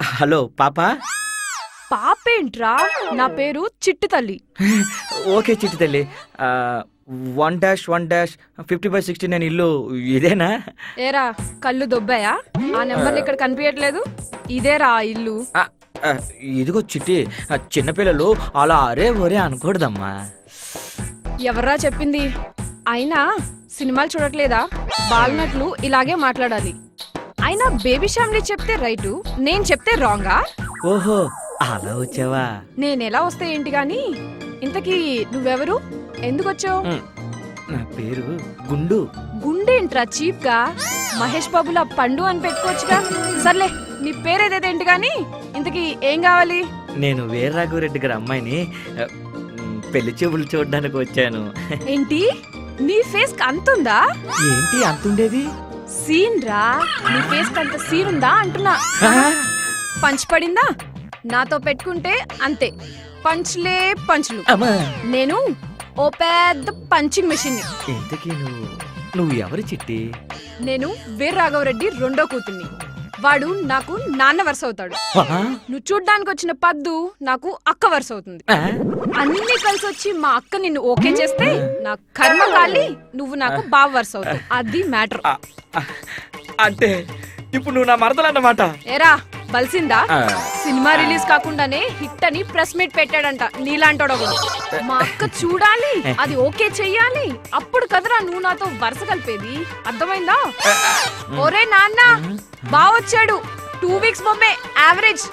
Hello పాపా. పాపేంట్రా? నా పేరు చిట్టి తల్లి. ఓకే చిట్టి తల్లి. 1-1-50/69 ఇల్లు ఇదేనా? ఏరా కళ్ళు దొబ్బాయా? ఆ నెంబర్లు ఇక్కడ కనిపించట్లేదు. ఇదేరా ఆ ఇల్లు. ఇదిగో చిట్టి, చిన్నపిల్లలు అలా అరే ఒరే అనకూడదమ్మా. ఎవర్రా చెప్పింది? అయినా సినిమాలు చూడట్లేదా? బాలనట్లు ఇలాగే మాట్లాడాలి. అయినా బేబీ ఫ్యామిలీ చెప్తే రైటు, నేను చెప్తే రాంగా? ఓహో అలా వచ్చావా? నేనెలా వస్తే ఏంటి గాని, ఇంతకీ నువ్వెవరు? ఎందుకొచ్చావు? నా పేరు గుండు. గుండేంట్రా చీప్ గా? మహేష్ బాబులా పండు అని పెట్టుకోవచ్చుగా. సర్లే, నీ పేరేదేంటి గాని, ఇంతకీ ఏం కావాలి? నేను వీరరాఘవరెడ్డి గారి అమ్మాయిని పెళ్లి చూపులు చూడడానికి వచ్చాను. ఏంటి, నీ ఫేస్ కి అంతుందా? ఏంటి అంతుండేది? సీన్ రా, నీ ఫేస్ కి అంత సీన్ ఉందా అంటున్నా. పంచ్ పడిందా? నాతో పెట్టుకుంటే అంతే, పంచ్లే పంచులు. నేను ఓ పెద్ద పంచింగ్ మెషిన్. ఇంతకీ నువ్వు ఎవరు చిట్టి? నేను వీరరాఘవరెడ్డి రెండో కూతుర్ని. వాడు నాకు నాన్న వరుస అవుతాడు. నువ్వు చూడ్డానికి వచ్చిన పద్దు నాకు అక్క వరుస అవుతుంది. అన్ని కలిసి వచ్చి మా అక్క నిన్ను ఓకే చేస్తే నా కర్మ కాలి నువ్వు నాకు బావ వరుస అవుతావు. అది మ్యాటర్. అంటే ఇప్పుడు నువ్వు నా మరదలన్నమాట. ఏరా బలిసిందా? సినిమా రిలీజ్ కాకుండానే హిట్ అని ప్రెస్ మీట్ పెట్టాడంట నీలాంటోడు. మా అక్క చూడాలి, అది ఓకే చెయ్యాలి, అప్పుడు కదరా నువ్వు నాతో వరుస కలిపేది. అర్థమైందా? ఒరే నాన్న, బావొచ్చాడు. 2 వీక్స్ బొమ్మే యావరేజ్.